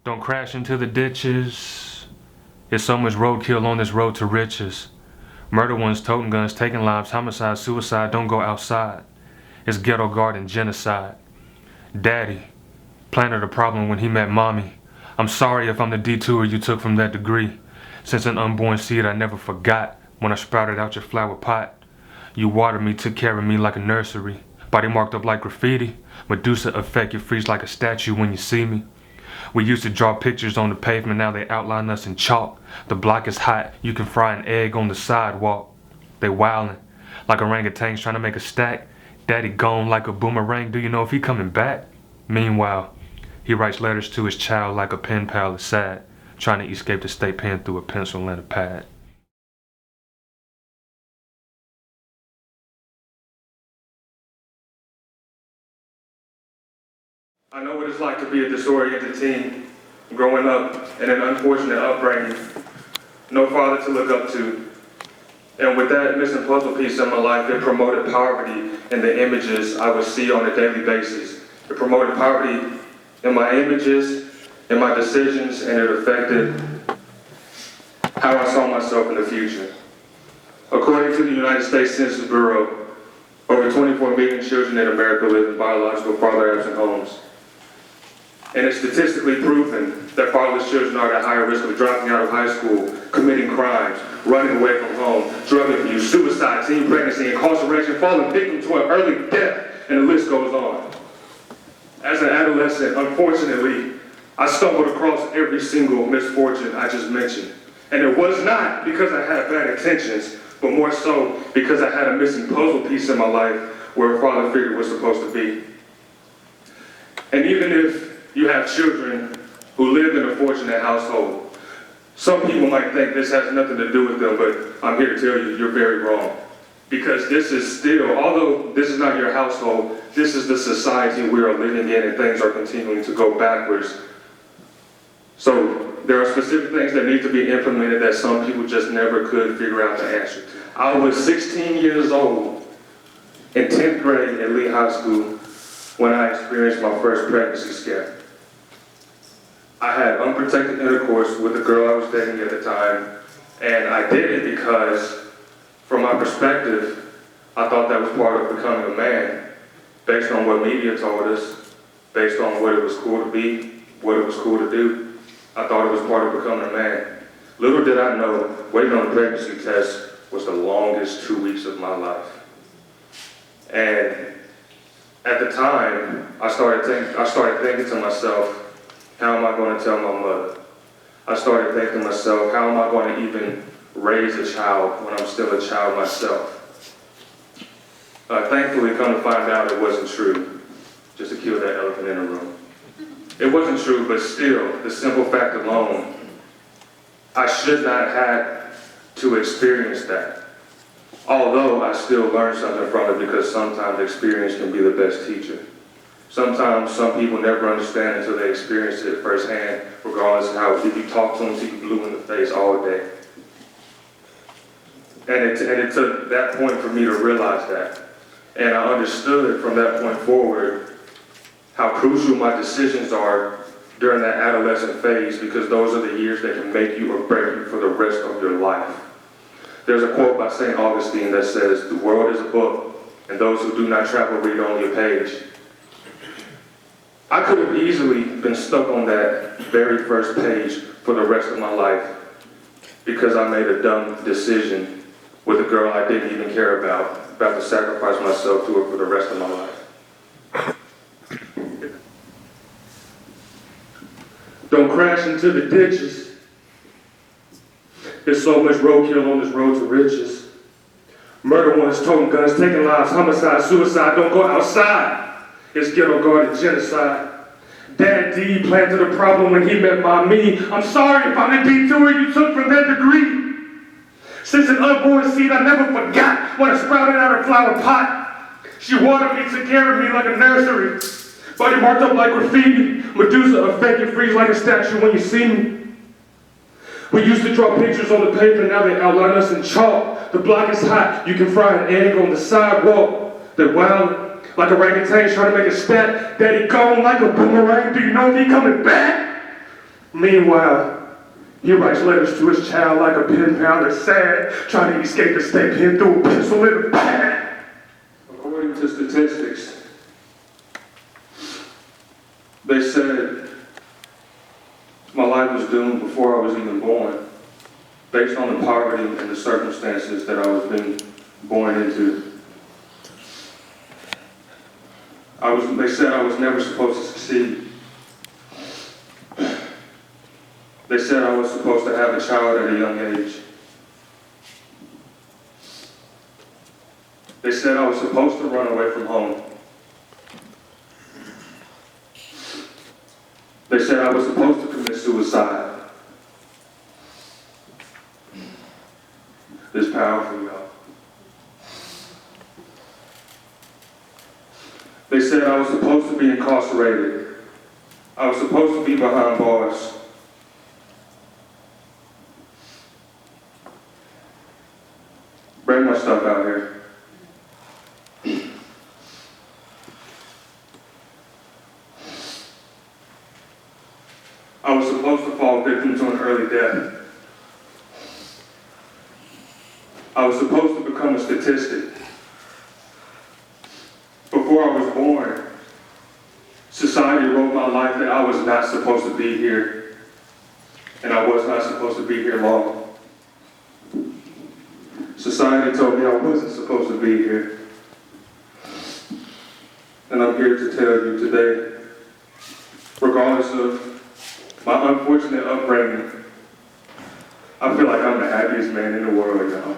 Don't crash into the ditches. There's so much roadkill on this road to riches. Murder ones, toting guns, taking lives, homicide, suicide, don't go outside. It's ghetto garden genocide. Daddy planted a problem when he met mommy. I'm sorry if I'm the detour you took from that degree. Since an unborn seed I never forgot when I sprouted out your flower pot. You watered me, took care of me like a nursery. Body marked up like graffiti. Medusa effect, you freeze like a statue when you see me. We used to draw pictures on the pavement, now they outline us in chalk. The block is hot, you can fry an egg on the sidewalk. They wildin' like orangutans trying to make a stack. Daddy gone like a boomerang, do you know if he coming back? Meanwhile, he writes letters to his child like a pen pal is sad, trying to escape the state pen through a pencil and a pad. I know what it's like to be a disoriented teen, growing up in an unfortunate upbringing, no father to look up to. And with that missing puzzle piece in my life, it promoted poverty in the images I would see on a daily basis. It promoted poverty in my images, in my decisions, and it affected how I saw myself in the future. According to the United States Census Bureau, over 24 million children in America live in biological father-absent homes. And it's statistically proven that fatherless children are at higher risk of dropping out of high school, committing crimes, running away from home, drug abuse, suicide, teen pregnancy, incarceration, falling victim to an early death, and the list goes on. As an adolescent, unfortunately, I stumbled across every single misfortune I just mentioned. And it was not because I had bad intentions, but more so because I had a missing puzzle piece in my life where a father figure was supposed to be. And even if you have children who live in a fortunate household, some people might think this has nothing to do with them, but I'm here to tell you, you're very wrong. Because this is still, although this is not your household, this is the society we are living in, and things are continuing to go backwards. So there are specific things that need to be implemented that some people just never could figure out the answer. I was 16 years old in 10th grade at Lee High School when I experienced my first pregnancy scare. I had unprotected intercourse with the girl I was dating at the time, and I did it because, from my perspective, I thought that was part of becoming a man, based on what media told us, based on what it was cool to be, what it was cool to do. I thought it was part of becoming a man. Little did I know, waiting on a pregnancy test was the longest 2 weeks of my life. And at the time, I started thinking to myself, how am I going to tell my mother? I started thinking to myself, how am I going to even raise a child when I'm still a child myself? Thankfully, come to find out it wasn't true, just to kill that elephant in the room. It wasn't true, but still, the simple fact alone, I should not have to experience that. Although I still learned something from it, because sometimes experience can be the best teacher. Sometimes some people never understand until they experience it firsthand, regardless of how, if you talk to them till you blue in the face all day. And it took that point for me to realize that. And I understood from that point forward how crucial my decisions are during that adolescent phase, because those are the years that can make you or break you for the rest of your life. There's a quote by St. Augustine that says, "The world is a book, and those who do not travel read only a page." I could have easily been stuck on that very first page for the rest of my life because I made a dumb decision with a girl I didn't even care about to sacrifice myself to her for the rest of my life. Don't crash into the ditches. There's so much roadkill on this road to riches. Murder ones, toting guns, taking lives, homicide, suicide, don't go outside. It's ghetto garden genocide. Daddy planted a problem when he met my me. I'm sorry if I'm the detour you took from that degree. Since an unborn seed I never forgot when I sprouted out her flower pot. She watered me, took care of me like a nursery. Body marked up like graffiti. Medusa effect, you freeze like a statue when you see me. We used to draw pictures on the paper, now they outline us in chalk. The block is hot, you can fry an egg on the sidewalk. They wild like orangutans trying to make a stat. Daddy gone like a boomerang, do you know if he coming back? Meanwhile, he writes letters to his child like a pen pal that's sad, trying to escape the state pen through a pencil in a bag. According to statistics, they said my life was doomed before I was even born, based on the poverty and the circumstances that I was being born into. They said I was never supposed to succeed. They said I was supposed to have a child at a young age. They said I was supposed to run away from home. They said I was supposed to commit suicide. It's powerful, y'all. They said I was supposed to be incarcerated. I was supposed to be behind bars. Bring my stuff out here. I was supposed to fall victim to an early death. I was supposed to become a statistic. Before I was born, society wrote my life that I was not supposed to be here, and I was not supposed to be here long. Society told me I wasn't supposed to be here. And I'm here to tell you today, regardless of my unfortunate upbringing, I feel like I'm the happiest man in the world, y'all.